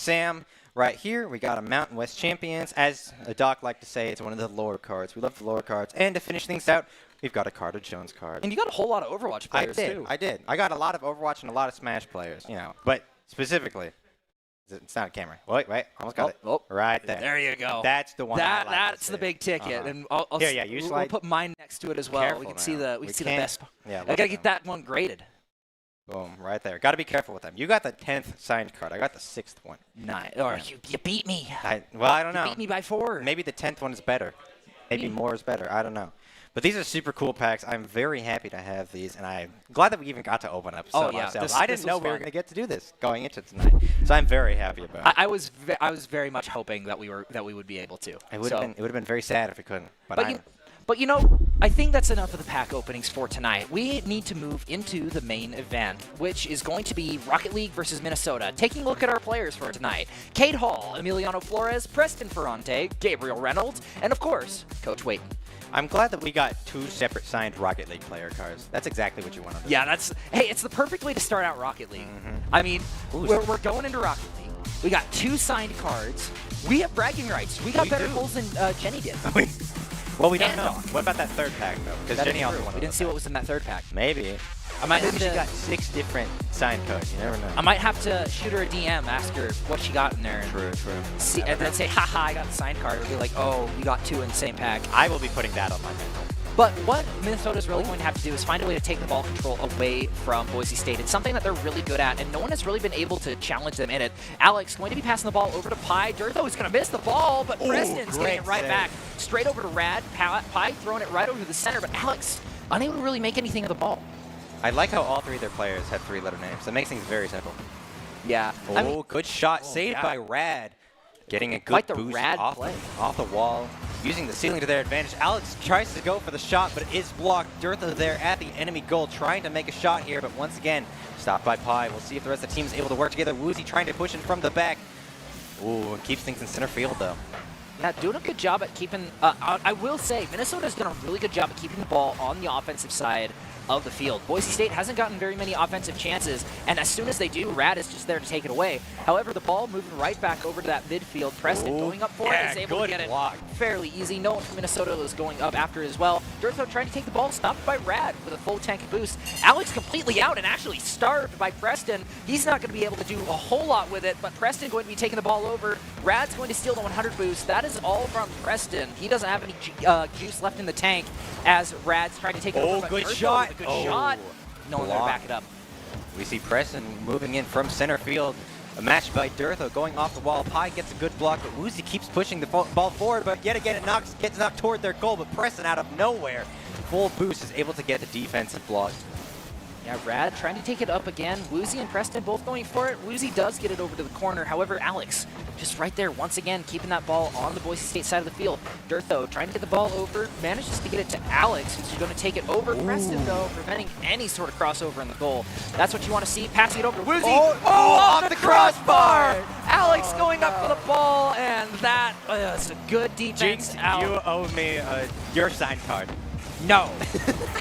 Sam right here. We got a Mountain West Champions. As the doc like to say, it's one of the lower cards. We love the lower cards. And to finish things out, we've got a Carter Jones card. And you got a whole lot of Overwatch players, too. I did. I got a lot of Overwatch and a lot of Smash players, you know. But specifically, it's not a camera. Wait, almost got it. Oh, right there. There you go. That's the one. That's the big ticket. And we'll put mine next to it as well. Careful we can now. see the best. Yeah, I gotta get that one graded. Boom, right there. Got to be careful with them. You got the 10th signed card. I got the 6th one. Nice. Or you beat me. I don't know. You beat me by 4. Maybe the 10th one is better. Maybe more is better. I don't know. But these are super cool packs. I'm very happy to have these, and I'm glad that we even got to open up some ourselves. I didn't know we were going to get to do this going into tonight, so I'm very happy about it. I was very much hoping that we would be able to. It would have been very sad if we couldn't. But you know, I think that's enough of the pack openings for tonight. We need to move into the main event, which is going to be Rocket League versus Minnesota. Taking a look at our players for tonight: Cade Hall, Emiliano Flores, Preston Ferrante, Gabriel Reynolds, and of course, Coach Payton. I'm glad that we got 2 separate signed Rocket League player cards. That's exactly what you want to do. Yeah, it's the perfect way to start out Rocket League. I mean, we're going into Rocket League. We got 2 signed cards. We have bragging rights. We got better pulls than Jenny did. Well, we don't know. What about that 3rd pack, though? Because Jenny also won. We didn't see what was in that 3rd pack. Maybe. Maybe she got 6 different signed codes. You never know. I might have to shoot her a DM, ask her what she got in there. True. See, and then say, haha, I got the signed card. It'll be like, oh, you got 2 in the same pack. I will be putting that on my mental. But what Minnesota's really going to have to do is find a way to take the ball control away from Boise State. It's something that they're really good at, and no one has really been able to challenge them in it. Alex going to be passing the ball over to Pi. Durtho is going to miss the ball, but Preston's getting it right back. Straight over to Rad. Pi throwing it right over to the center, but Alex unable to really make anything of the ball. I like how all 3 of their players have 3-letter names. That makes things very simple. Yeah. Good shot. Saved by Rad. Getting a good boost off the wall. Using the ceiling to their advantage. Alex tries to go for the shot, but it is blocked. Durtho there at the enemy goal, trying to make a shot here, but once again, stopped by Pi. We'll see if the rest of the team is able to work together. Woozy trying to push in from the back. Ooh, keeps things in center field, though. Yeah, doing a good job at keeping... I will say, Minnesota's done a really good job at keeping the ball on the offensive side of the field. Boise State hasn't gotten very many offensive chances, and as soon as they do, Rad is just there to take it away. However, the ball moving right back over to that midfield. Preston going up for it is able to get it fairly easy. No one from Minnesota is going up after it as well. Durtho trying to take the ball, stopped by Rad with a full tank boost. Alex completely out and actually starved by Preston. He's not going to be able to do a whole lot with it, but Preston going to be taking the ball over. Rad's going to steal the 100 boost. That is all from Preston. He doesn't have any juice left in the tank as Rad's trying to take it over. Good shot. Good shot. No one there to back it up. We see Preston moving in from center field. A match by Durtho going off the wall. Pi gets a good block, but Woozy keeps pushing the ball forward, but yet again it gets knocked toward their goal, but Preston out of nowhere, full boost, is able to get the defensive block. Yeah, Rad trying to take it up again. Woozy and Preston both going for it. Woozy does get it over to the corner. However, Alex just right there once again keeping that ball on the Boise State side of the field. Durtho trying to get the ball over, manages to get it to Alex, who's going to take it over. Preston, though, preventing any sort of crossover in the goal. That's what you want to see. Passing it over to Woozy. Off the crossbar! Alex going up for the ball, and that is a good defense. Jinx, you owe me your signed card. No,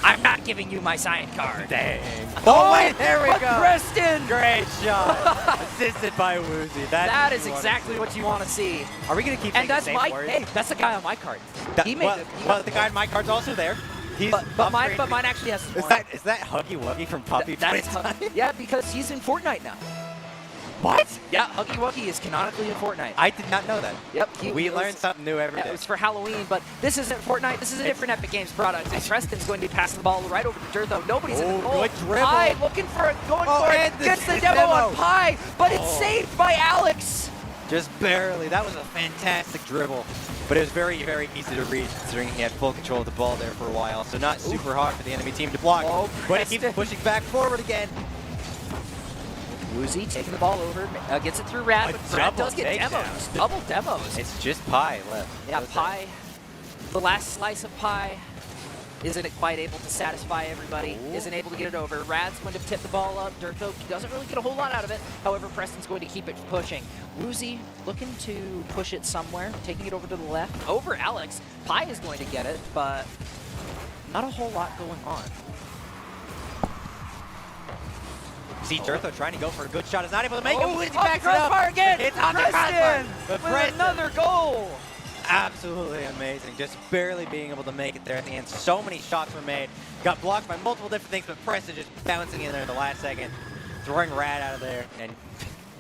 I'm not giving you my signed card. Dang. Oh, wait, there we go. Preston! Great shot. Assisted by Woozy. That is exactly what you want to see. Are we going to keep saying the same words? Hey, that's the guy on my card. The guy on my card's also there. But mine actually has some more. Is that Huggy Wuggy from Puppy Playtime? Yeah, because he's in Fortnite now. What? Yeah, Huggy Wuggy is canonically in Fortnite. I did not know that. Yep. We learn something new every day. It was for Halloween, but this isn't Fortnite. This is a different Epic Games product. And Preston's going to be passing the ball right over to Durtho. Nobody's in the goal. Good dribble. Pi looking for it, going for it. Gets the demo on Pi, but it's saved by Alex. Just barely. That was a fantastic dribble. But it was very, very easy to read considering he had full control of the ball there for a while. So not super hard for the enemy team to block. But he keeps pushing back forward again. Woozy taking the ball over, gets it through Rad, but Rad does get demos. Double demos. It's just Pi left. Yeah, Pi, the last slice of Pi, isn't quite able to satisfy everybody, isn't able to get it over. Rad's going to tip the ball up. Durtho doesn't really get a whole lot out of it. However, Preston's going to keep it pushing. Woozy looking to push it somewhere, taking it over to the left. Over Alex. Pi is going to get it, but not a whole lot going on. See Durtho trying to go for a good shot. Is not able to make it. Woozy backs it crossbar up. Again. It's on the Preston But with Preston, another goal. absolutely amazing. Just barely being able to make it there at the end. So many shots were made. Got blocked by multiple different things, but Preston just bouncing in there in the last second, throwing Rad out of there. And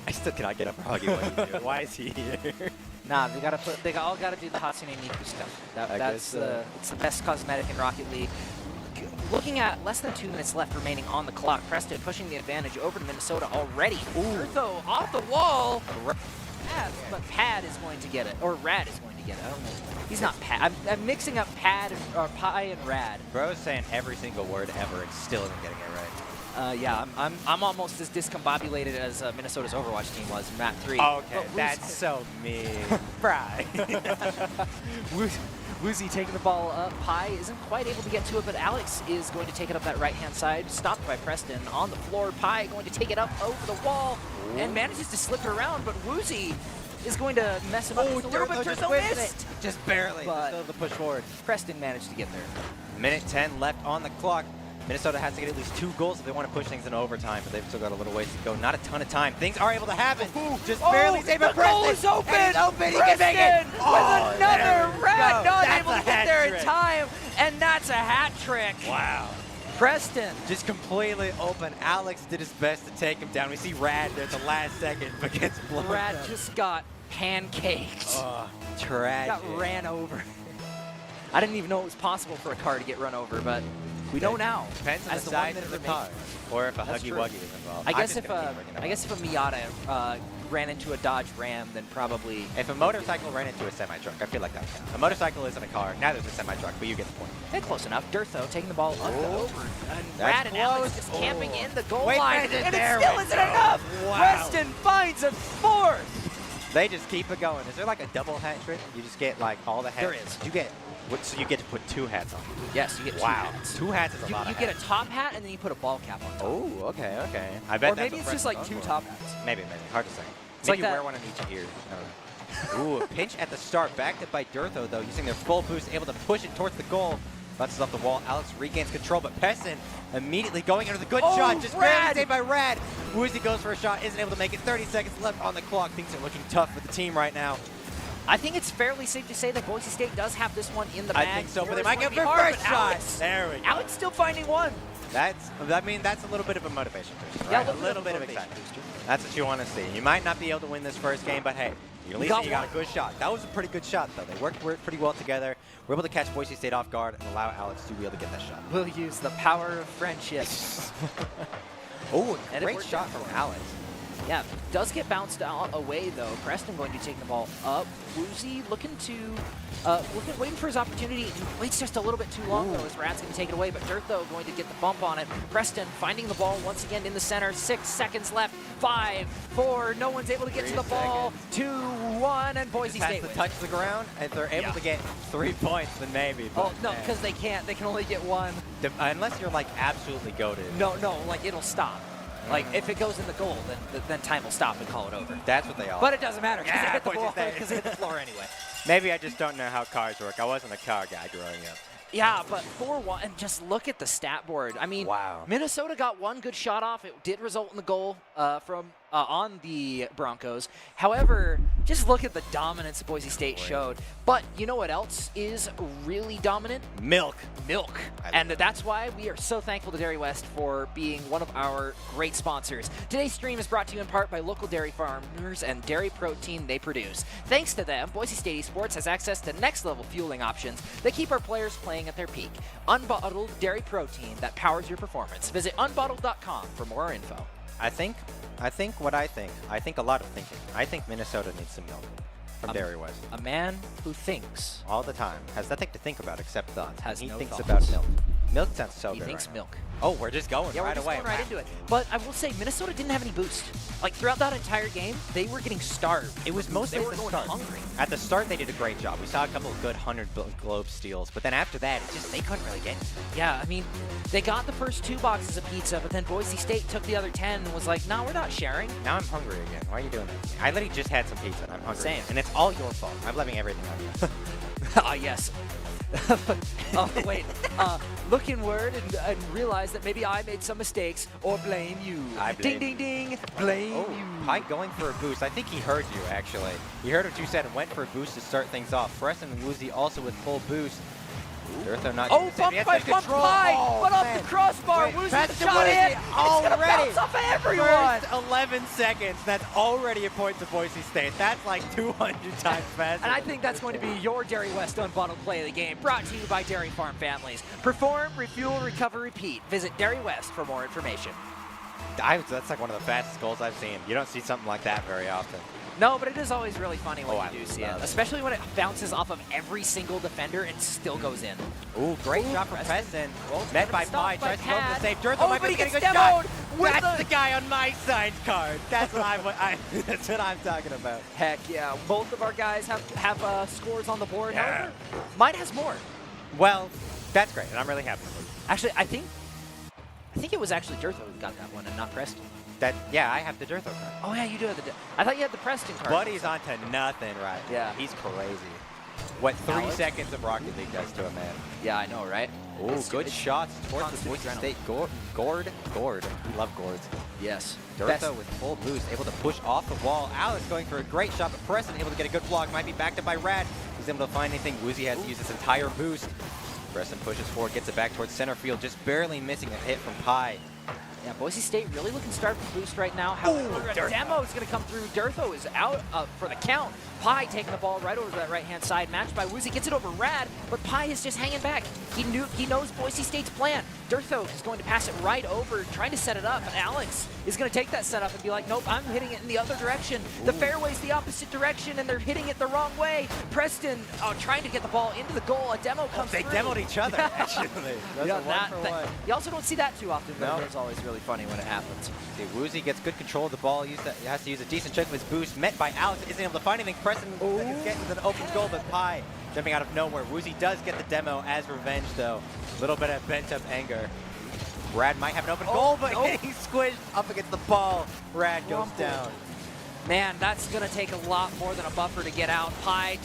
I still cannot get up for Huggy Wuggy. Why is he here? Nah, they all gotta do the Hatsune Miku stuff. It's the best cosmetic in Rocket League. Looking at less than 2 minutes left remaining on the clock, Preston pushing the advantage over to Minnesota already. Urtho off the wall. But Pad is going to get it, or Rad is going to get it. I don't know. He's not Pad. I'm mixing up Pad or Pi and Rad. Bro is saying every single word ever and still isn't getting it right. Yeah, I'm almost as discombobulated as Minnesota's Overwatch team was in Map 3. Okay, that's so mean. Fry. Woozy taking the ball up. Pi isn't quite able to get to it, but Alex is going to take it up that right-hand side. Stopped by Preston on the floor. Pi going to take it up over the wall and manages to slip it around, but Woozy is going to mess him up just a little bit. Just missed. Just barely. But Still the push forward. Preston managed to get there. Minute 10 left on the clock. Minnesota has to get at least 2 goals if they want to push things in overtime, but they've still got a little ways to go. Not a ton of time. Things are able to happen. Just barely saved by Preston. The goal is open. And it's open. He can make it. With another Rad, not That's able a to get hat there in trick. time, and that's a hat trick. Wow. Preston. Just completely open. Alex did his best to take him down. We see Rad there at the last second, but gets blown Rad up. just got pancaked. Tragic. Got ran over. I didn't even know it was possible for a car to get run over, but we know now. Depends on as the the one size that of the remains. car, or if a That's Huggy true. Wuggy is involved. I I'm guess just if gonna keep bringing it up. a Miata ran into a Dodge Ram, then probably. If a motorcycle ran into a semi-truck, I feel like that would count. A motorcycle isn't a car, neither is a semi-truck, but you get the point. Hey, close enough. Durtho taking the ball up and over. And That's Rad and Alex close. just camping in the goal Wait, line, Preston, and it there still we isn't go. enough. Wow. Preston finds a fourth. They just keep it going. Is there like a double hat trick? You just get like all the hats? There is. You get, so you get to put 2 hats on. Yes, you get 2 Wow. hats. 2 hats is a lot You of get hats. a top hat, and then you put a ball cap on top. Oh, okay, okay. I bet Or that's maybe what it's just Preston's like going 2 for. top hats. Maybe. Hard to say. It's Maybe like wear that- one on each ear. I don't know. Ooh, a pinch at the start. Backed up by Durtho, though, using their full boost, able to push it towards the goal. Bounces off the wall. Alex regains control, but Preston immediately going into the good shot. Just barely Rad! saved by Rad. Woozy goes for a shot, isn't able to make it. 30 seconds left on the clock. Things are looking tough for the team right now. I think it's fairly safe to say that Boise State does have this one in the bag. I think so, but they It's might going get to their be hard, first but shot. Alex, There we go. Alex still finding one. That's a little bit of a motivation booster, Yeah, right? a little bit of excitement. motivation booster. That's what you want to see. You might not be able to win this first game, but hey, at least you got a good shot. That was a pretty good shot, though. They worked pretty well together. We're able to catch Boise State off guard and allow Alex to be able to get that shot. We'll use the power of friendship. Oh, And it great worked shot out from for him. Alex. Yeah, does get bounced out away though. Preston going to take the ball up. Woozy looking to, waiting for his opportunity. He waits just a little bit too long though, as Rad's going to take it away. But Durtho going to get the bump on it. Preston finding the ball once again in the center. 6 seconds left. 5, 4. No one's able to get to the ball. 2, 1, and Boise Just has State to wins. touch the ground. If they're able to get 3 points, then maybe. Oh But no, man, because they can't. They can only get 1. unless you're like absolutely goated. No, like it'll stop. Like if it goes in the goal, then time will stop and call it over. That's what they are. But it doesn't matter because Yeah, it hit the Boise floor, State. because it hit the floor anyway. Maybe I just don't know how cars work. I wasn't a car guy growing up. Yeah, but 4-1, and just look at the stat board. I mean, Wow. Minnesota got 1 good shot off. It did result in the goal from on the Broncos. However, just look at the dominance Boise State showed. But you know what else is really dominant? Milk. Milk. And that's why we are so thankful to Dairy West for being one of our great sponsors. Today's stream is brought to you in part by local dairy farmers and dairy protein they produce. Thanks to them, Boise State Esports has access to next-level fueling options that keep our players playing at their peak. Unbottled dairy protein that powers your performance. Visit unbottled.com for more info. I think a lot of thinking. I think Minnesota needs some milk from Dairy West. A man who thinks All the time. Has nothing to think about except thoughts. Has He no thinks thoughts. about milk. Milk sounds so he good thinks right now. milk. Oh, we're just going Yeah, right we're just away. going right Wow. into it. But I will say, Minnesota didn't have any boost. Like, throughout that entire game, they were getting starved. It was mostly they were at the going start. hungry. At the start, they did a great job. We saw a couple of good 100 globe steals, but then after that, it just they couldn't really get it. Yeah, I mean, they got the first 2 boxes of pizza, but then Boise State took the other 10 and was like, no, we're not sharing. Now I'm hungry again. Why are you doing that? I literally just had some pizza and I'm hungry. Same. And it's all your fault. I'm blaming everything on you. Ah, yes. Oh, wait. Look inward and realize that maybe I made some mistakes, or blame you. I blame ding, ding, ding. Blame you. Pike going for a boost. I think he heard you, actually. He heard what you said and went for a boost to start things off. Preston and Woozy also with full boost. Durtho not bump by bump by, but off the crossbar. Woozy the shot in. It's gonna bounce off of everyone. First 11 seconds. That's already a point to Boise State. That's like 200 times faster. And I think that's going to be your Dairy West Unbottled Play of the Game, brought to you by Dairy Farm Families. Perform, refuel, recover, repeat. Visit Dairy West for more information. That's like one of the fastest goals I've seen. You don't see something like that very often. No, but it is always really funny when you do see it, it. especially when it bounces off of every single defender and still goes in. Ooh, great shot from Preston. Met by Pi, tries to go for the save. Durtho might be getting a demoed. shot. That's the guy on my side card. That's what that's what I'm talking about. Heck yeah, both of our guys have scores on the board. However, mine has more. Well, that's great, and I'm really happy with it. Actually, I think it was actually Durtho who got that one and not Preston. Yeah, I have the Durtho card. Oh yeah, you do have the. I thought you had the Preston card. Buddy's on to nothing right now. Yeah. He's crazy. What 3 seconds of Rocket League does to a man. Yeah, I know, right? Ooh, good shots towards the Boise State Gord. We love Gords. Yes. Durtho with full boost, able to push off the wall. Alex going for a great shot, but Preston able to get a good block. Might be backed up by Rad. He's able to find anything. Woozy has to use his entire boost. Preston pushes forward, gets it back towards center field, just barely missing a hit from Pi. Yeah, Boise State really looking starved for boost right now. However, a demo is going to come through. Durtho is out for the count. Pi taking the ball right over to that right-hand side. Matched by Woozy, gets it over Rad, but Pi is just hanging back. He knows Boise State's plan. Durtho is going to pass it right over, trying to set it up, and Alex is going to take that setup and be like, nope, I'm hitting it in the other direction. The fairway's the opposite direction, and they're hitting it the wrong way. Preston trying to get the ball into the goal. A demo comes through. They demoed each other, actually. That's a one-for-one. You also don't see that too often, but No. it's always really funny when it happens. See, Woozy gets good control of the ball. He has to use a decent chunk of his boost. Met by Alex, isn't able to find anything. Preston is getting to the open goal, but Pi jumping out of nowhere. Woozy does get the demo as revenge, though. A little bit of pent-up anger. Rad might have an open goal, but he's squished up against the ball. Rad goes down. Man, that's going to take a lot more than a buffer to get out. Pi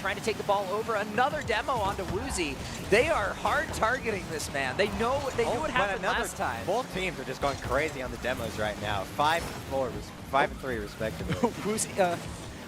trying to take the ball over. Another demo onto Woozy. They are hard targeting this man. They knew what happened last time. Both teams are just going crazy on the demos right now. 5 and 3 respectively.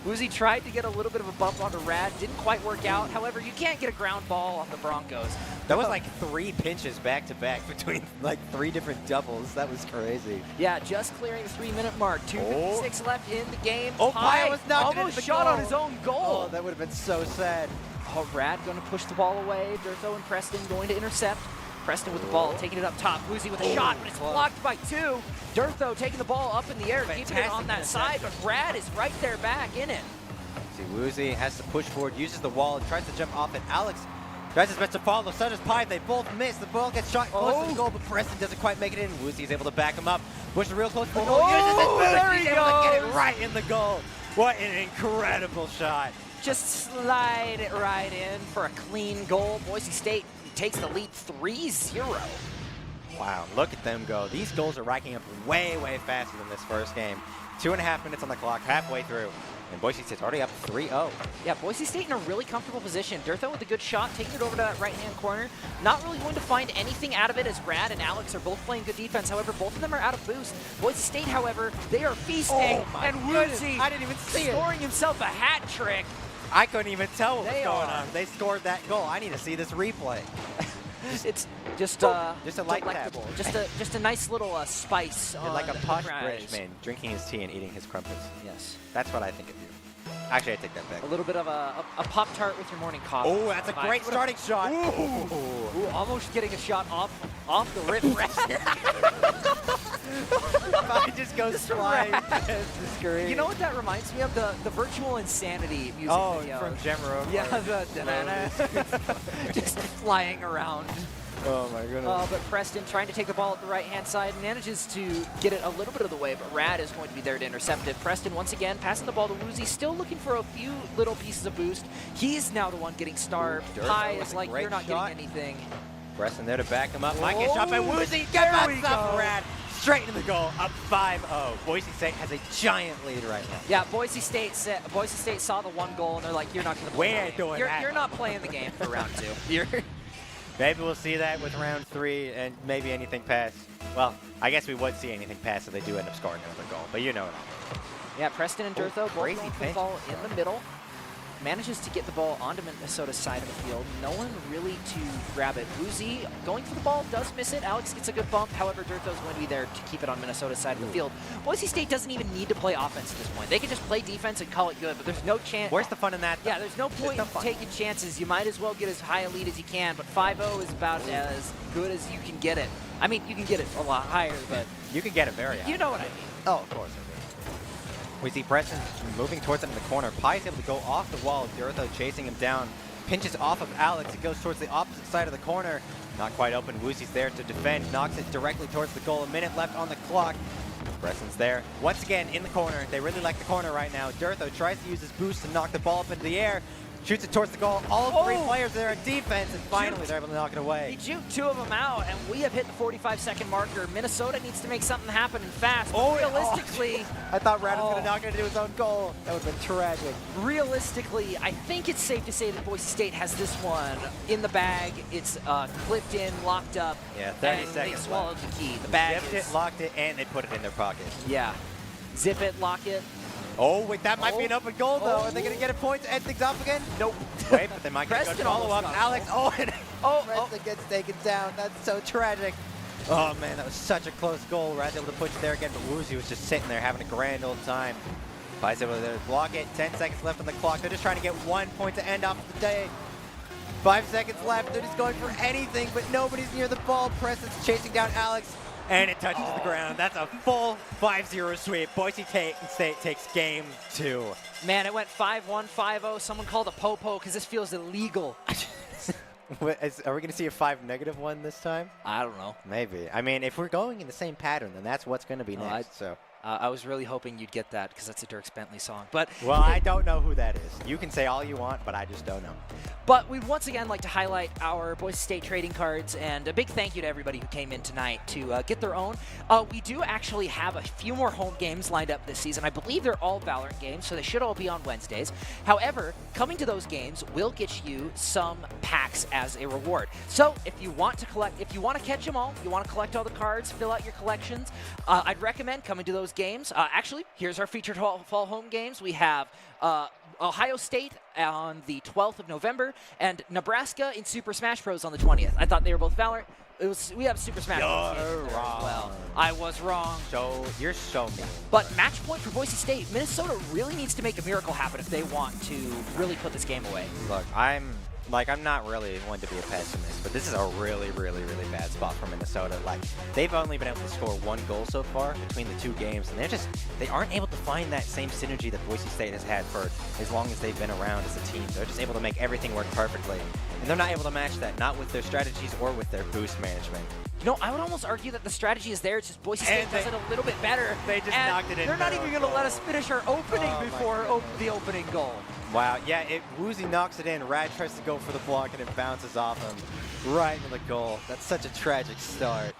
Woozy tried to get a little bit of a bump onto Rad. Didn't quite work out. However, you can't get a ground ball on the Broncos. That was like 3 pinches back-to-back between like 3 different doubles. That was crazy. Yeah, just clearing the 3-minute mark. 2:56 left in the game. Oh, Pi was knocked almost into the shot goal. on his own goal. Oh, that would have been so sad. Oh, Rad going to push the ball away. Durtho and Preston going to intercept. Preston with the ball, taking it up top. Woozy with a shot, but it's blocked by 2. Durtho taking the ball up in the air, keeping it on that side, but Rad is right there back in it. See, Woozy has to push forward, uses the wall, tries to jump off it. Alex tries his best to follow. So does Pi. They both miss. The ball gets shot close to the goal, but Preston doesn't quite make it in. Woozy is able to back him up. Push real close to the goal. Uses his boost. There he He's able to get goes. it right in the goal. What an incredible shot. Just slide it right in for a clean goal. Boise State takes the lead 3-0. Wow, look at them go. These goals are racking up way, way faster than this first game. 2.5 minutes on the clock, halfway through. And Boise State's already up 3-0. Yeah, Boise State in a really comfortable position. Durtho with a good shot, taking it over to that right-hand corner. Not really going to find anything out of it as Rad and Alex are both playing good defense. However, both of them are out of boost. Boise State, however, they are feasting. And Woozy I didn't even see it. scoring himself a hat trick. I couldn't even tell what was They going are. on. They scored that goal. I need to see this replay. It's just Just a light tap. delectable. Just a nice little spice. You're like a on posh the British fries. man drinking his tea and eating his crumpets. Yes. That's what I think of you. Actually, I take that back. A little bit of a Pop-Tart with your morning coffee. Oh, that's a great starting shot. Ooh, almost getting a shot off the rip. I just goes flying past the screen. You know what that reminds me of? The Virtual Insanity music video. from Gemma. Yeah, just flying around. Oh my goodness. But Preston trying to take the ball at the right-hand side, manages to get it a little bit of the way, but Rad is going to be there to intercept it. Preston once again passing the ball to Woozy, still looking for a few little pieces of boost. He's now the one getting starved. Pi is like, you're not getting anything. Preston there to back him up. Might get shot by Woozy. Get There we up, go. Rad. straight into the goal, up 5-0. Boise State has a giant lead right now. Yeah, Boise State saw the one goal, and they're like, you're not going to play the game. You're not playing the game for round 2. Maybe we'll see that with round 3 and maybe anything past. Well, I guess we would see anything past if they do end up scoring another goal, but you know what I mean. Yeah, Preston and Durtho both crazy going for the pinch. ball in the middle. Manages to get the ball onto Minnesota's side of the field. No one really to grab it. Woozy going for the ball, does miss it. Alex gets a good bump. However, Durtho's going to be there to keep it on Minnesota's side of the field. Boise State doesn't even need to play offense at this point. They can just play defense and call it good, but there's no chance. Where's the fun in that? Yeah, there's no point in taking chances. You might as well get as high a lead as you can, but 5-0 is about as good as you can get it. I mean, you can get it a lot higher, but... You can get it very high. You know what I mean. Oh, of course. We see Preston moving towards him in the corner. Pye's able to go off the wall. Durtho chasing him down. Pinches off of Alex. It goes towards the opposite side of the corner. Not quite open. Woozy's there to defend. Knocks it directly towards the goal. A minute left on the clock. Preston's there. Once again in the corner. They really like the corner right now. Durtho tries to use his boost to knock the ball up into the air. Shoots it towards the goal. All 3 players there on defense, and finally they're able to knock it away. He juked 2 of them out, and we have hit the 45-second marker. Minnesota needs to make something happen fast. But realistically, I thought Rad was going to knock it into his own goal. That would have been tragic. Realistically, I think it's safe to say that Boise State has this one in the bag. It's clipped in, locked up. Yeah, 30 and seconds. They swallowed the key. The bag Zipped is, it, locked it, and they put it in their pocket. Yeah. Zip it, lock it. Oh, wait, that might be an open goal, though. Are they going to get a point to end things off again? Nope. Wait, but they might get a good follow-up. Alex, and Preston gets taken down. That's so tragic. Oh, man, that was such a close goal. Rad's able to push it there again, but Woozy was just sitting there having a grand old time. Pye's able to block it. 10 seconds left on the clock. They're just trying to get 1 point to end off the day. 5 seconds left. They're just going for anything, but nobody's near the ball. Preston's chasing down Alex. And it touches the ground. That's a full 5-0 sweep. Boise State takes game 2. Man, it went 5-1, 5-0. Someone called a po-po because this feels illegal. Are we going to see a 5-1 this time? I don't know. Maybe. I mean, if we're going in the same pattern, then that's what's going to be next. I was really hoping you'd get that because that's a Dirk Bentley song. But well, I don't know who that is. You can say all you want, but I just don't know. But we'd once again like to highlight our Boise State trading cards, and a big thank you to everybody who came in tonight to get their own. We do actually have a few more home games lined up this season. I believe they're all Valorant games, so they should all be on Wednesdays. However, coming to those games will get you some packs as a reward. So if you want to collect, if you want to catch them all, you want to collect all the cards, fill out your collections, I'd recommend coming to those games. Actually, here's our featured fall home games. We have Ohio State on the 12th of November and Nebraska in Super Smash Bros. On the 20th. I thought they were both Valorant. We have Super Smash Bros. You're wrong. As well. I was wrong. You're so mean. But match point for Boise State. Minnesota really needs to make a miracle happen if they want to really put this game away. Look, I'm not really one to be a pessimist, but this is a really, really, really bad spot for Minnesota. Like, they've only been able to score 1 goal so far between the 2 games, and they aren't able to find that same synergy that Boise State has had for as long as they've been around as a team. They're just able to make everything work perfectly, and they're not able to match that, not with their strategies or with their boost management. You know, I would almost argue that the strategy is there. It's just Boise State does it a little bit better. They just knocked it in. They're not even going to let us finish our opening before the opening goal. Wow, yeah, Woozy knocks it in. Rad tries to go for the block, and it bounces off him right into the goal. That's such a tragic start.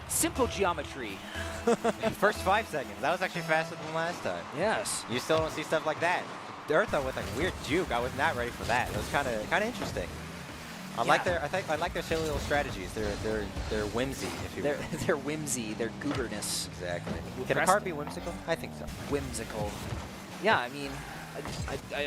Simple geometry. First 5 seconds. That was actually faster than last time. Yes. You still don't see stuff like that. Durtho with a weird juke. I was not ready for that. It was kind of interesting. I like their silly little strategies. They're whimsy, if you will. They're whimsy. They're gooberness. Exactly. Can a card be whimsical? I think so. Whimsical. Yeah, I mean,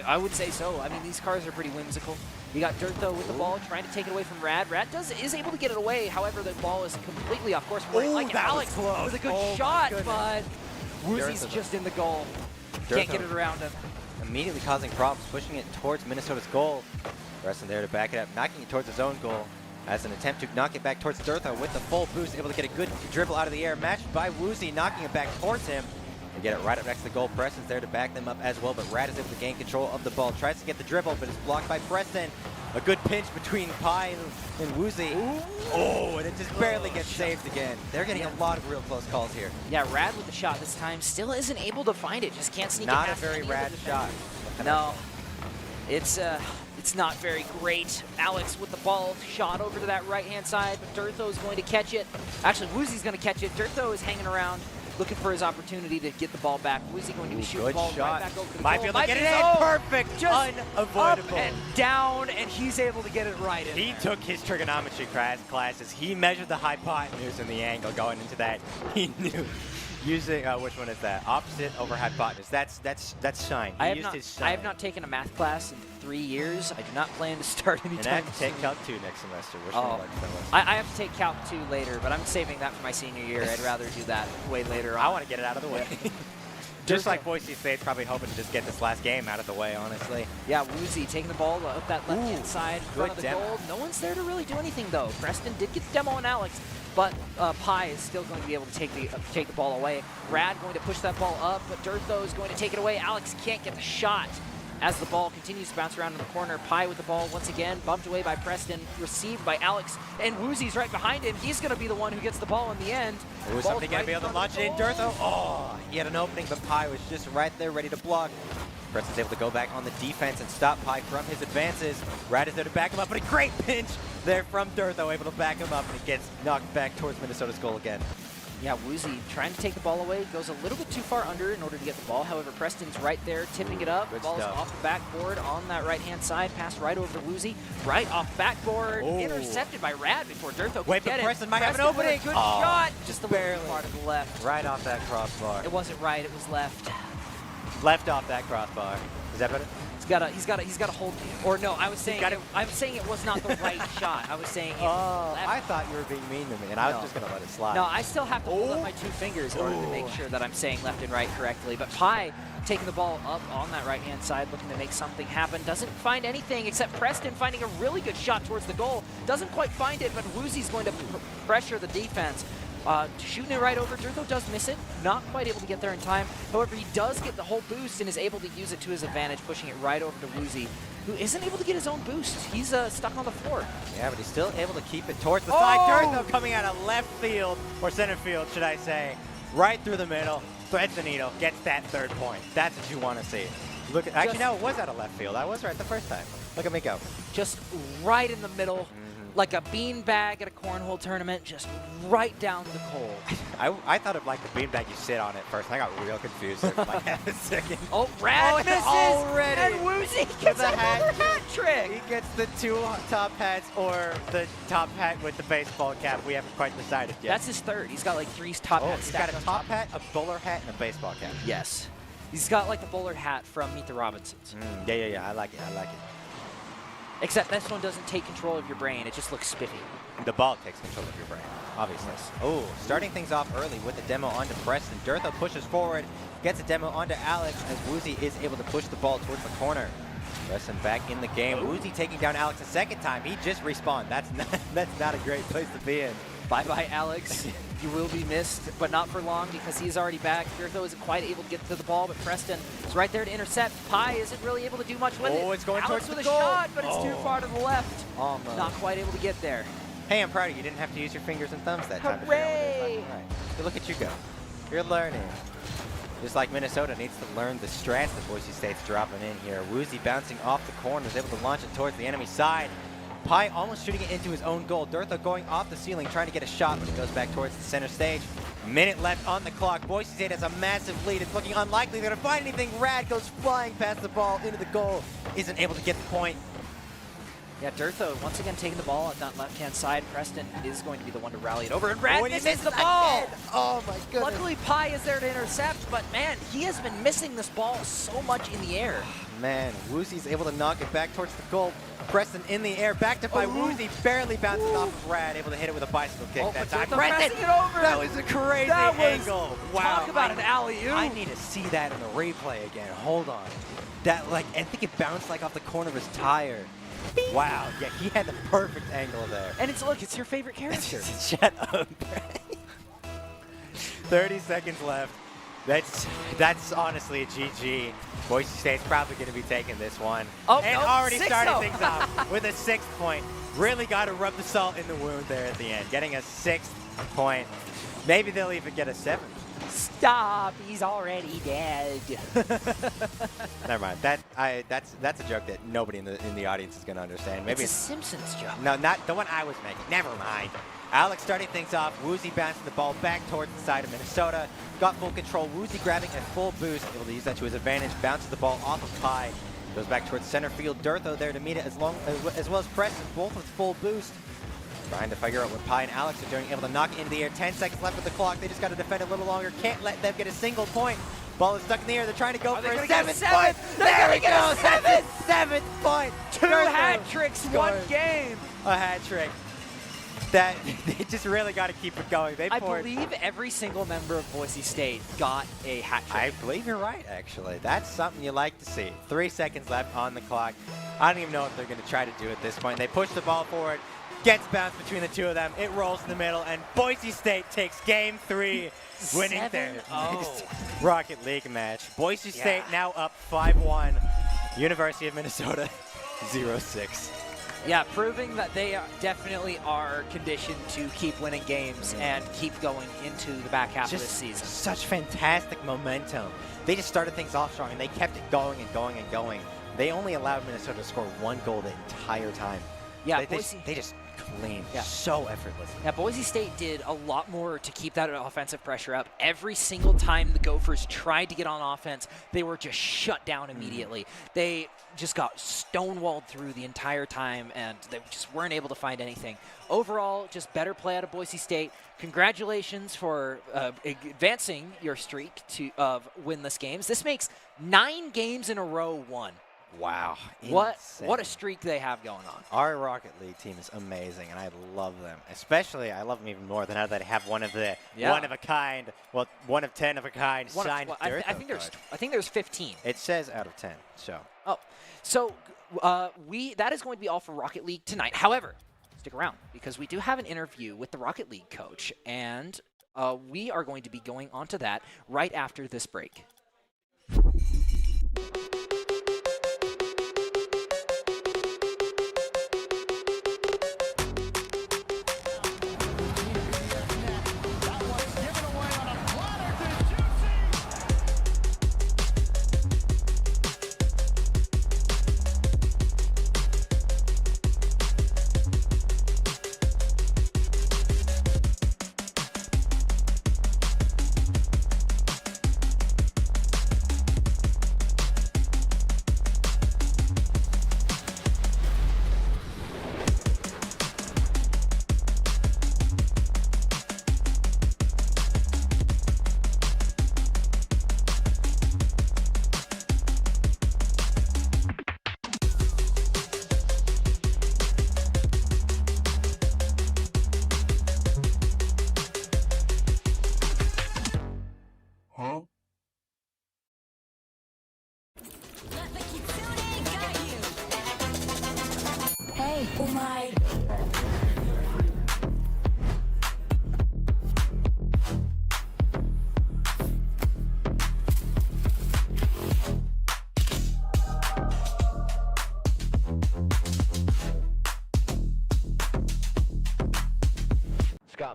I would say so. I mean, these cars are pretty whimsical. You got Durtho with the ball, trying to take it away from Rad. Rad is able to get it away. However, the ball is completely off course. Like Alex with a good shot, but Woozy's just in the goal. Can't get it around him. Immediately causing problems, pushing it towards Minnesota's goal. Preston there to back it up, knocking it towards his own goal. As an attempt to knock it back towards Durtho with the full boost, able to get a good dribble out of the air, matched by Woozy, knocking it back towards him. And get it right up next to the goal. Preston's there to back them up as well, but Rad is able to gain control of the ball. Tries to get the dribble, but it's blocked by Preston. A good pinch between Pye and Woozy. Oh, and it just barely gets saved again. They're getting a lot of real close calls here. Yeah, Rad with the shot this time still isn't able to find it. Just can't sneak it Not past a very Rad shot. No. It's not very great. Alex with the ball, shot over to that right-hand side, but Durtho is going to catch it. Actually, Woozy's going to catch it. Durtho is hanging around, looking for his opportunity to get the ball back. Woozy going to be shooting the ball right back over to the Might goal. be able to get it in. Perfect. Just unavoidable. Up and down, and he's able to get it right in. He took his trigonometry classes. He measured the hypotenuse and the angle going into that. He knew. Using which one is that? Opposite over hypotenuse. That's shine. He used his shine. I have not taken a math class in 3 years. I do not plan to start anytime soon. And I have to take Calc 2 next semester. Which one I have to take Calc 2 later, but I'm saving that for my senior year. I'd rather do that way later on. I want to get it out of the way. Just like Boise State's probably hoping to just get this last game out of the way, honestly. Yeah, Woozy taking the ball up that left-hand side in front of the goal. No one's there to really do anything, though. Preston did get the demo on Alex, but Pi is still going to be able to take the ball away. Rad going to push that ball up, but Durtho is going to take it away. Alex can't get the shot as the ball continues to bounce around in the corner. Pi with the ball once again, bumped away by Preston, received by Alex, and Woozy's right behind him. He's going to be the one who gets the ball in the end. Ooh, somebody going to be able to launch it in. Durtho, oh, he had an opening, but Pi was just right there ready to block. Preston's able to go back on the defense and stop Pi from his advances. Rad is there to back him up, but a great pinch there from Durtho, able to back him up, and he gets knocked back towards Minnesota's goal again. Yeah, Woozy trying to take the ball away, goes a little bit too far under in order to get the ball. However, Preston's right there, tipping it up. Good Ball's stuff. off the backboard on that right-hand side, pass right over to Woozy, right off backboard, intercepted by Rad before Durtho could get it. Preston might have an opening. Good shot, just the barely. far to the left. Right off that crossbar. It wasn't right, it was left. Left off that crossbar. Is that better? He's got to hold. Or no, I was saying it was not the right shot. I was saying it was left. I thought you were being mean to me, and I was just gonna let it slide. No, I still have to hold up my 2 fingers in order to make sure that I'm saying left and right correctly. But Pi taking the ball up on that right-hand side, looking to make something happen. Doesn't find anything except Preston finding a really good shot towards the goal. Doesn't quite find it, but Woozy's going to pressure the defense. Shooting it right over. Durtho does miss it. Not quite able to get there in time. However, he does get the whole boost and is able to use it to his advantage, pushing it right over to Woozy, who isn't able to get his own boost. He's stuck on the floor. Yeah, but he's still able to keep it towards the side. Durtho coming out of left field, or center field, should I say, right through the middle, threads the needle, gets that 3rd point. That's what you want to see. Look, actually, no, it was out of left field. I was right the first time. Look at me go. Just right in the middle. Like a beanbag at a cornhole tournament, just right down the coal. I thought of like the beanbag you sit on it first. I got real confused there for like half a second. Oh, Rad misses! Already! And Woozy gets another hat trick! He gets the 2 top hats or the top hat with the baseball cap. We haven't quite decided yet. That's his 3rd. He's got like 3 top hats He's stacked got a on top hat, a bowler hat, and a baseball cap. Yes. He's got like the bowler hat from Meet the Robinsons. Yeah. I like it. Except this one doesn't take control of your brain. It just looks spiffy. The ball takes control of your brain, obviously. Oh, starting things off early with the demo onto Preston. Durtho pushes forward, gets a demo onto Alex as Woozy is able to push the ball towards the corner. Preston back in the game. Woozy taking down Alex a 2nd time. He just respawned. That's not a great place to be in. Bye-bye, Alex. You will be missed, but not for long because he's already back. Durtho isn't quite able to get to the ball, but Preston is right there to intercept. Pi isn't really able to do much with it. Oh, it's going Alex towards with the a goal. shot, but it's too far to the left. Almost. Not quite able to get there. Hey, I'm proud of you. You didn't have to use your fingers and thumbs that time. Hooray! Right. Look at you go. You're learning. Just like Minnesota needs to learn the strats that Boise State's dropping in here. Woozy bouncing off the corner is able to launch it towards the enemy side. Pi almost shooting it into his own goal. Durtho going off the ceiling, trying to get a shot, but it goes back towards the center stage. Minute left on the clock. Boise State has a massive lead. It's looking unlikely they're going to find anything. Rad goes flying past the ball into the goal. Isn't able to get the point. Yeah, Durtho once again taking the ball at that left-hand side. Preston is going to be the one to rally it over, and Rad misses the ball! Oh my goodness. Luckily, Pi is there to intercept, but man, he has been missing this ball so much in the air. Man, Woozy's able to knock it back towards the goal. Preston in the air, backed up by Woozy, barely bounces off of Rad, able to hit it with a bicycle kick that time. Preston, it over. That was a crazy angle. Wow. Talk about an alley-oop. I need to see that in the replay again. Hold on. That, like, I think it bounced like off the corner of his tire. Wow, yeah, he had the perfect angle there. And look, it's your favorite character. Shut up. 30 seconds left. That's honestly a GG. Boise State's probably going to be taking this one. Oh, and no, already 6-0. starting things off with a 6th point. Really got to rub the salt in the wound there at the end. Getting a 6th point. Maybe they'll even get a 7th. Stop, he's already dead. Never mind. That's a joke that nobody in the audience is going to understand. Maybe it's a Simpsons joke. No, not the one I was making. Never mind. Alex starting things off. Woozy bouncing the ball back towards the side of Minnesota. Got full control. Woozy grabbing a full boost, able to use that to his advantage. Bounces the ball off of Pi. Goes back towards center field. Durtho there to meet it as well as Preston, both with full boost. Trying to figure out what Pi and Alex are doing, able to knock it into the air. 10 seconds left with the clock. They just got to defend a little longer. Can't let them get a single point. Ball is stuck in the air. They're trying to go for a seventh point. There we go. Seventh point. Two hat tricks, one game. A hat trick. That they just really got to keep it going. I believe every single member of Boise State got a hat trick. I believe you're right, actually. That's something you like to see. 3 seconds left on the clock. I don't even know what they're going to try to do at this point. They push the ball forward. Gets bounced between the two of them. It rolls in the middle, and Boise State takes Game 3, winning their next Rocket League match. Boise State now up 5-1. University of Minnesota 0-6. Yeah, proving that they definitely are conditioned to keep winning games and keep going into the back half of this season. Such fantastic momentum. They just started things off strong, and they kept it going and going and going. They only allowed Minnesota to score 1 goal the entire time. Yeah, they just clean, so effortless. Yeah, Boise State did a lot more to keep that offensive pressure up. Every single time the Gophers tried to get on offense, they were just shut down immediately. They just got stonewalled through the entire time, and they just weren't able to find anything. Overall, just better play out of Boise State. Congratulations for advancing your streak of winless games. This makes 9 games in a row won. Wow. What a streak they have going on. Our Rocket League team is amazing, and I love them. Especially, I love them even more than now that I have one of the one of a kind, well, 1 of 10 of a kind signed. I think there's 15. It says out of 10. So. Oh, so that is going to be all for Rocket League tonight. However, stick around because we do have an interview with the Rocket League coach, and we are going to be going on to that right after this break.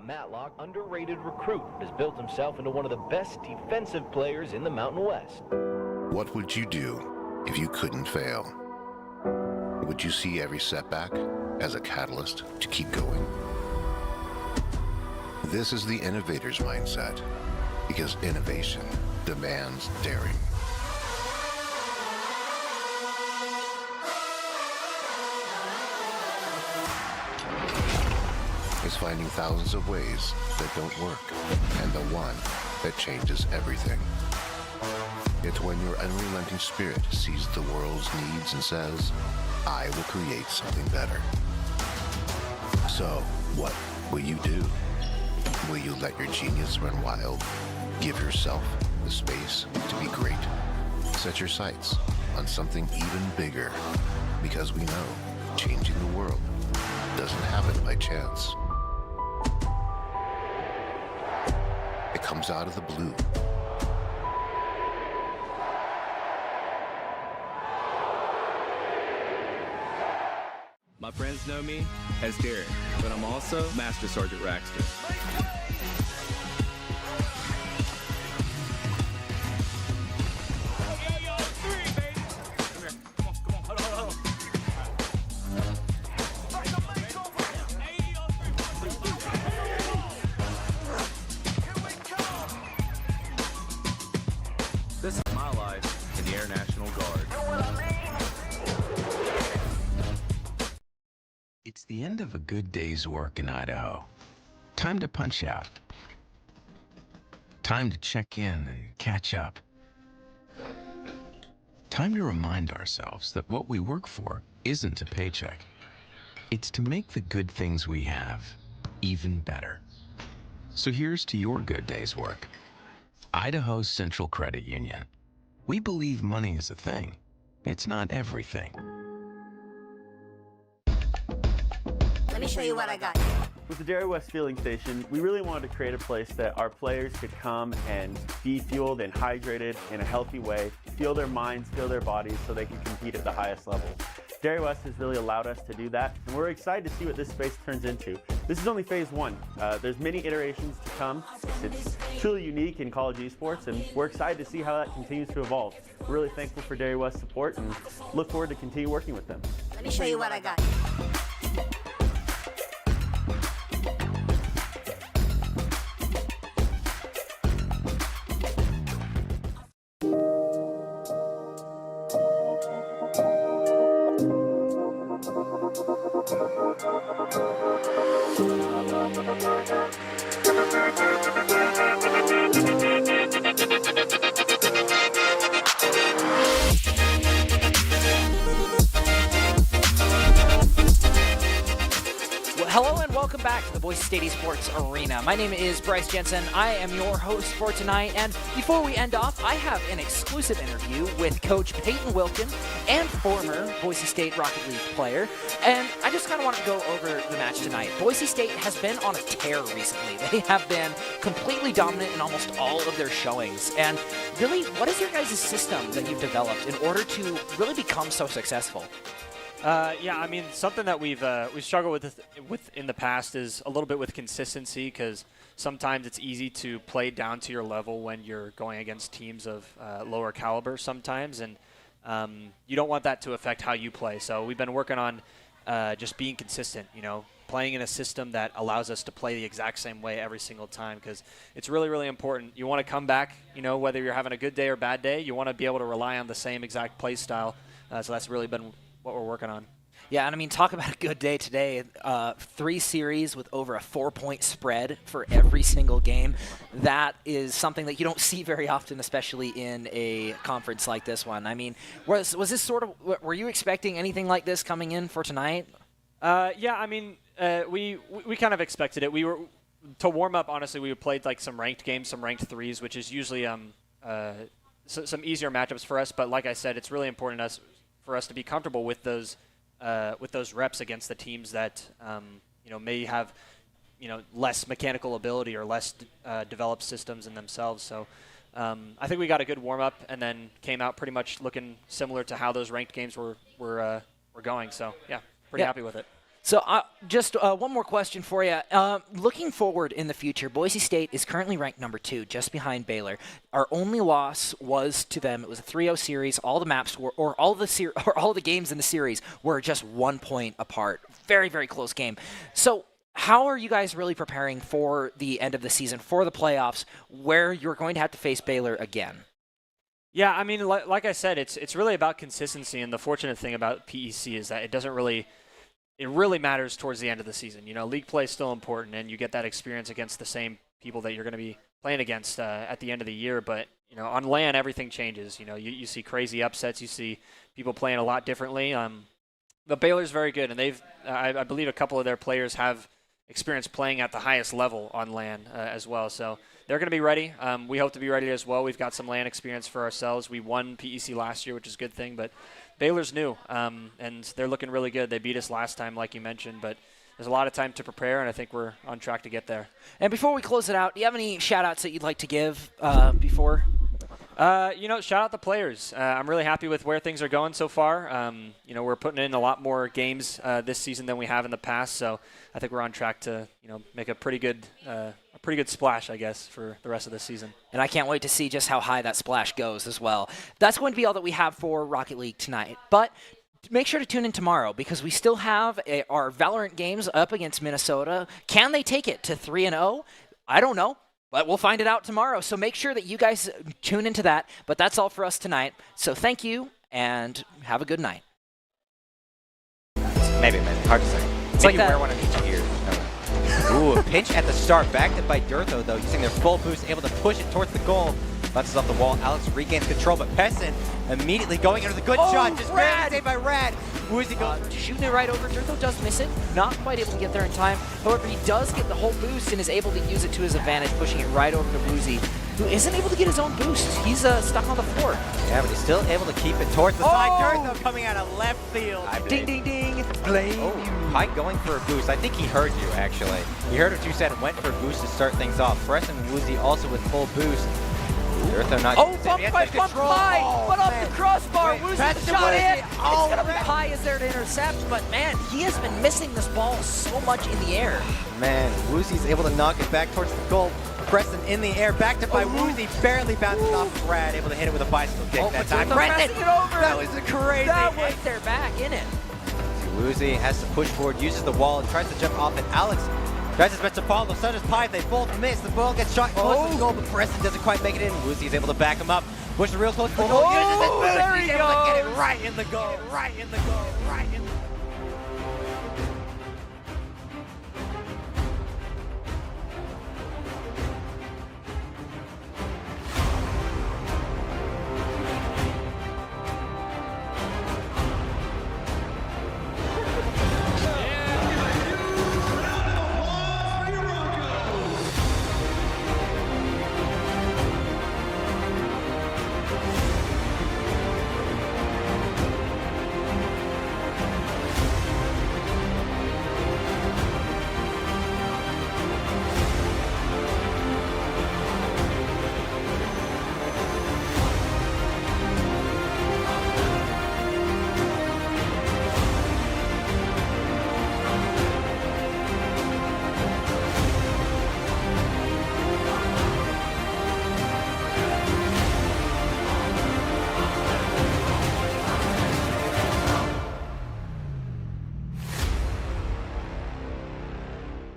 Matlock, underrated recruit, has built himself into one of the best defensive players in the Mountain West. What would you do if you couldn't fail? Would you see every setback as a catalyst to keep going? This is the innovator's mindset, because innovation demands daring. Is finding thousands of ways that don't work, and the one that changes everything. It's when your unrelenting spirit sees the world's needs and says, I will create something better. So, what will you do? Will you let your genius run wild? Give yourself the space to be great. Set your sights on something even bigger, because we know changing the world doesn't happen by chance. It comes out of the blue. My friends know me as Derek, but I'm also Master Sergeant Raxter. the end of a good day's work in Idaho. Time to punch out. Time to check in and catch up. Time to remind ourselves that what we work for isn't a paycheck. It's to make the good things we have even better. So here's to your good day's work. Idaho Central Credit Union. We believe money is a thing. It's not everything. Let me show you what I got. With the Dairy West Fueling Station, we really wanted to create a place that our players could come and be fueled and hydrated in a healthy way, fuel their minds, fuel their bodies so they can compete at the highest level. Dairy West has really allowed us to do that, and we're excited to see what this space turns into. This is only phase one. There's many iterations to come. It's truly unique in college esports, and we're excited to see how that continues to evolve. We're really thankful for Dairy West's support and look forward to continue working with them. Let me show you what I got. Hello and welcome back to the Boise State Esports Arena. My name is Bryce Jensen. I am your host for tonight, and before we end off, I have an exclusive interview with Coach Payton Wilin and former Boise State Rocket League player, and I just kind of want to go over the match tonight. Boise State has been on a tear recently. They have been completely dominant in almost all of their showings, and really, what is your guys' system that you've developed in order to really become so successful? Yeah, I mean, something that we've struggled with in the past is a little bit with consistency, because sometimes it's easy to play down to your level when you're going against teams of lower caliber sometimes, and you don't want that to affect how you play. So we've been working on just being consistent, you know, playing in a system that allows us to play the exact same way every single time, because it's really, really important. You want to come back, you know, whether you're having a good day or bad day, you want to be able to rely on the same exact play style. So that's really been what we're working on. Yeah, and I mean, talk about a good day today. 3 series with over a 4-point spread for every single game. That is something that you don't see very often, especially in a conference like this one. I mean, was this sort of, were you expecting anything like this coming in for tonight? Yeah, I mean, we kind of expected it. We were, to warm up, honestly, we played like some ranked games, some ranked threes, which is usually some easier matchups for us. But like I said, it's really important for us to be comfortable with those reps against the teams that you know, may have, you know, less mechanical ability or less developed systems in themselves. So I think we got a good warm up and then came out pretty much looking similar to how those ranked games were going. So yeah, pretty happy with it. So just one more question for you. Looking forward in the future, Boise State is currently ranked number 2, just behind Baylor. Our only loss was to them. It was a 3-0 series. All the maps were, or all the games in the series were just 1 point apart. Very, very close game. So how are you guys really preparing for the end of the season, for the playoffs, where you're going to have to face Baylor again? Yeah, I mean, like I said, it's really about consistency, and the fortunate thing about PEC is that it really matters towards the end of the season. You know, league play is still important, and you get that experience against the same people that you're going to be playing against at the end of the year. But, you know, on LAN, everything changes. You know, you see crazy upsets. You see people playing a lot differently. But Baylor's very good, and I believe a couple of their players have experience playing at the highest level on LAN as well. So they're going to be ready. We hope to be ready as well. We've got some LAN experience for ourselves. We won PEC last year, which is a good thing, but Baylor's new, and they're looking really good. They beat us last time, like you mentioned, but there's a lot of time to prepare, and I think we're on track to get there. And before we close it out, do you have any shout-outs that you'd like to give before? You know, shout out the players. I'm really happy with where things are going so far. You know, we're putting in a lot more games this season than we have in the past, so I think we're on track to, you know, make a pretty good splash, I guess, for the rest of the season. And I can't wait to see just how high that splash goes as well. That's going to be all that we have for Rocket League tonight. But make sure to tune in tomorrow, because we still have our Valorant games up against Minnesota. Can they take it to 3-0? I don't know, but we'll find it out tomorrow. So make sure that you guys tune into that. But that's all for us tonight. So thank you, and have a good night. Maybe. Hard to say. It's Maybe like that. wear one of each ear. Ooh, a pinch at the start. Backed up by Durtho, though, using their full boost, able to push it towards the goal. Bounces off the wall. Alex regains control, but Preston immediately going into the good shot. Just barely saved by Rad. Woozy goes. Shooting it right over. Durtho does miss it. Not quite able to get there in time. However, he does get the whole boost and is able to use it to his advantage, pushing it right over to Woozy, who isn't able to get his own boost. He's stuck on the floor. Yeah, but he's still able to keep it towards the side. Durtho coming out of left field. Ding, ding, ding. Pike going for a boost. I think he heard you, actually. He heard what you said and went for a boost to start things off. Preston and Woozy also with full boost. Durtho not bump high, but off the crossbar. Wait, Woozy Preston the shot Woozy. in. It's going to be high is there to intercept, but man, he has been missing this ball so much in the air. Man, Woozy's able to knock it back towards the goal. Preston in the air, backed up by Woozy, barely bouncing off of Brad, able to hit it with a bicycle kick that time. Preston, it over. That was a crazy That hit. was their back in it. Woozy has to push forward, uses the wall, and tries to jump off it. Alex tries his best to follow. So does Pike. They both miss. The ball gets shot close to the goal, but Preston doesn't quite make it in. Woozy is able to back him up. Push the real close to the goal. Uses it. There he He's able to get it goes. right in the goal. Right in the goal. Right in the goal.